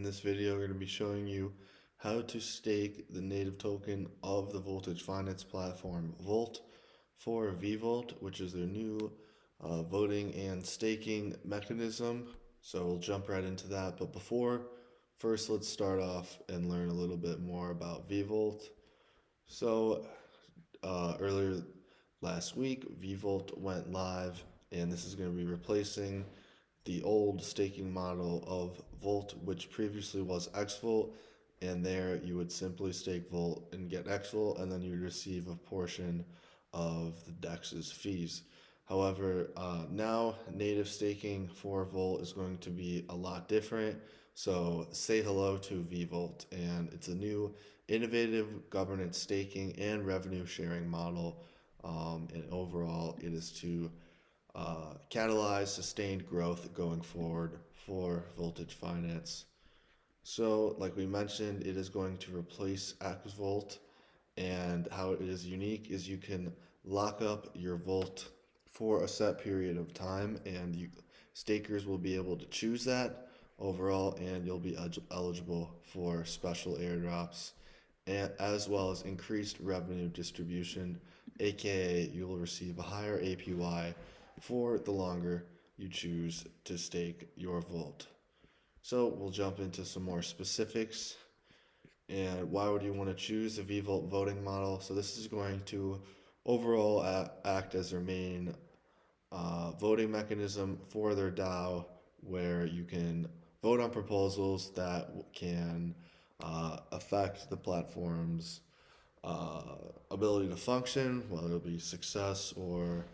In this video, we're going to be showing you how to stake the native token of the Voltage Finance platform VoLT for VeVOLT, which is their new voting and staking mechanism. So we'll jump right into that. But first let's start off and learn a little bit more about VeVOLT. So earlier last week, VeVOLT went live, and this is going to be replacing the old staking model of Volt, which previously was XVolt, and there you would simply stake Volt and get XVolt, and then you'd receive a portion of the DEX's fees. However, now native staking for Volt is going to be a lot different. So say hello to VeVolt, and it's a new innovative governance staking and revenue sharing model. And overall, it is to catalyze sustained growth going forward for Voltage Finance. So, like we mentioned, it is going to replace XVolt, and how it is unique is you can lock up your Volt for a set period of time, and stakers will be able to choose that overall, and you'll be eligible for special airdrops, and as well as increased revenue distribution, aka you will receive a higher APY for the longer you choose to stake your Volt. So we'll jump into some more specifics. And why would you want to choose the VeVolt voting model? So this is going to overall act as their main voting mechanism for their DAO, where you can vote on proposals that can affect the platform's ability to function, whether it'll be success or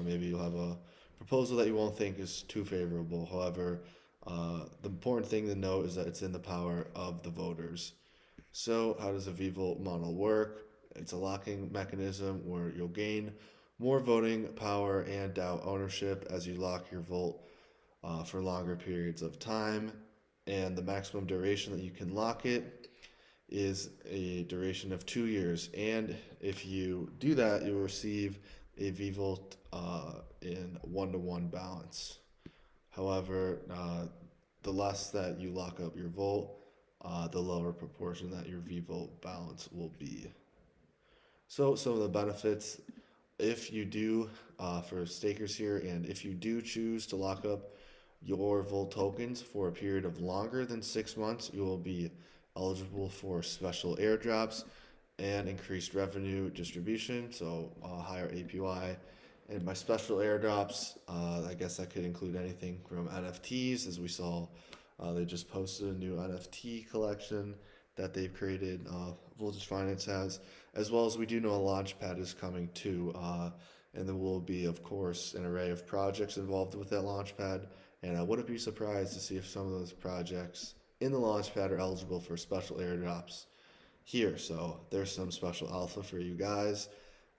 maybe you'll have a proposal that you won't think is too favorable. However, the important thing to note is that it's in the power of the voters. So, how does a VeVolt model work? It's a locking mechanism where you'll gain more voting power and DAO ownership as you lock your Volt for longer periods of time. And the maximum duration that you can lock it is a duration of 2 years. And if you do that, you'll receive a VeVolt in 1-to-1 balance. However, the less that you lock up your Volt, the lower proportion that your VeVolt balance will be. So some of the benefits, if you do, for stakers here, and if you do choose to lock up your Volt tokens for a period of longer than 6 months, you will be eligible for special airdrops and increased revenue distribution, so higher APY. And by special airdrops, I guess that could include anything from NFTs, as we saw they just posted a new NFT collection that they've created, Voltage Finance has, as well as we do know a launchpad is coming too. And there will be, of course, an array of projects involved with that launchpad. And I wouldn't be surprised to see if some of those projects in the launchpad are eligible for special airdrops here. So there's some special alpha for you guys.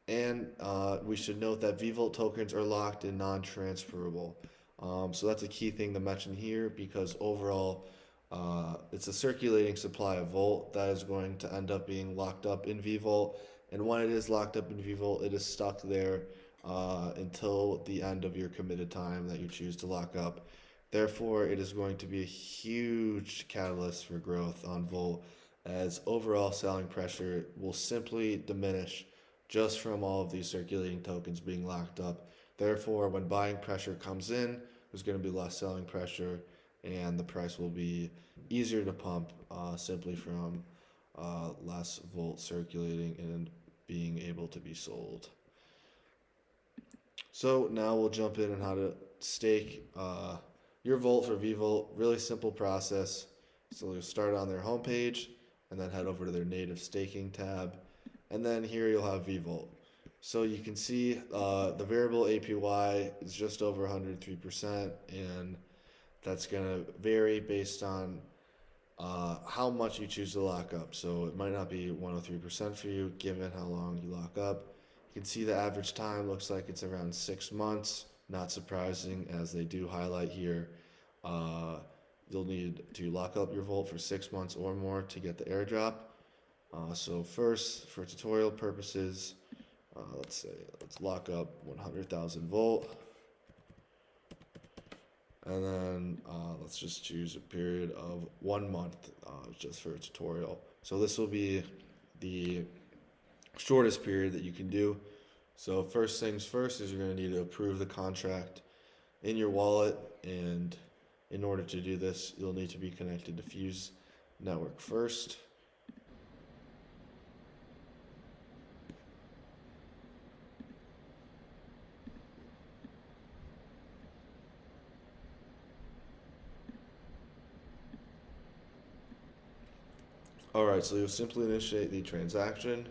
And we should note that VeVolt tokens are locked and non-transferable. So that's a key thing to mention here, because overall it's a circulating supply of Volt that is going to end up being locked up in VeVolt. And when it is locked up in VeVolt, it is stuck there until the end of your committed time that you choose to lock up. Therefore, it is going to be a huge catalyst for growth on Volt, as overall selling pressure will simply diminish just from all of these circulating tokens being locked up. Therefore, when buying pressure comes in, there's going to be less selling pressure, and the price will be easier to pump simply from less Volt circulating and being able to be sold. So now we'll jump in on how to stake your Volt for VeVolt. Really simple process. So you'll start on their homepage and then head over to their native staking tab. And then here you'll have VeVolt. So you can see the variable APY is just over 103%, and that's going to vary based on how much you choose to lock up. So it might not be 103% for you given how long you lock up. You can see the average time looks like it's around 6 months. Not surprising, as they do highlight here. You'll need to lock up your Volt for 6 months or more to get the airdrop. So first, for tutorial purposes, let's lock up 100,000 Volt. And then let's just choose a period of 1 month just for a tutorial. So this will be the shortest period that you can do. So first things first is you're going to need to approve the contract in your wallet, and in order to do this, you'll need to be connected to Fuse Network first. Alright, so you'll simply initiate the transaction,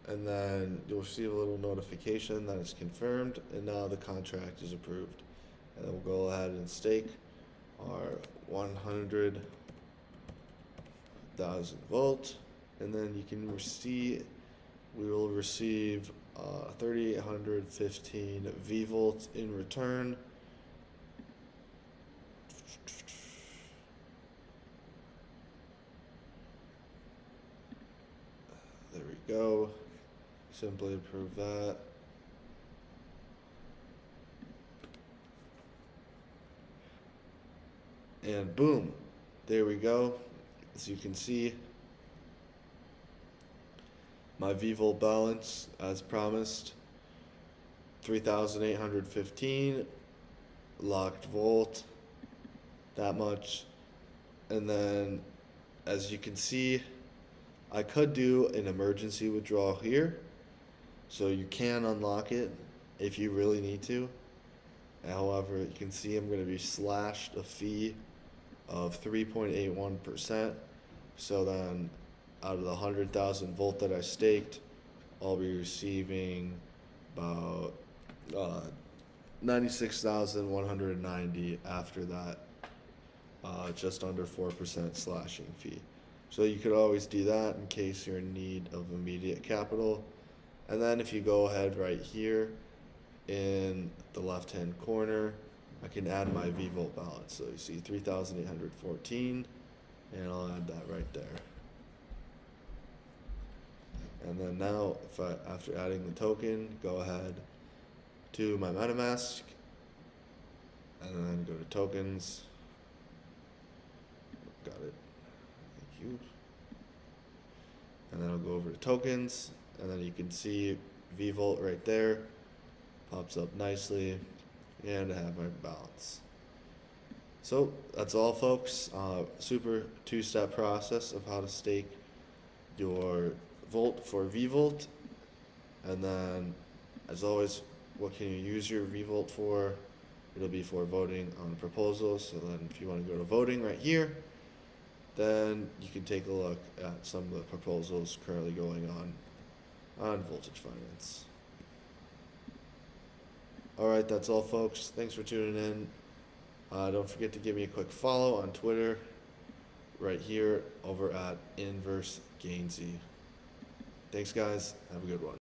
and then you'll receive a little notification that it's confirmed, and now the contract is approved. And then we'll go ahead and stake our 100,000 volt, and then you can we will receive 3,815 VeVOLT in return. There we go. Simply approve that. And boom, there we go. As you can see, my VeVOLT balance, as promised, 3,815 locked volt, that much. And then, as you can see, I could do an emergency withdrawal here, so you can unlock it if you really need to. However, you can see I'm going to be slashed a fee of 3.81%. So then, out of the 100,000 volt that I staked, I'll be receiving about 96,190 after that, just under 4% slashing fee. So you could always do that in case you're in need of immediate capital. And then if you go ahead right here in the left hand corner, I can add my VeVOLT balance. So you see 3,814, and I'll add that right there. And then now, after adding the token, go ahead to my MetaMask, and then go to tokens. Got it. Thank you. And then I'll go over to tokens, and then you can see VeVOLT right there. Pops up nicely, and I have my balance. So that's all, folks. Super two-step process of how to stake your volt for VeVOLT. And then, as always, what can you use your VeVOLT for? It'll be for voting on proposals. So then if you want to go to voting right here, then you can take a look at some of the proposals currently going on Voltage Finance. Alright, that's all, folks. Thanks for tuning in. Don't forget to give me a quick follow on Twitter right here over at Inverse Gainsy. Thanks, guys. Have a good one.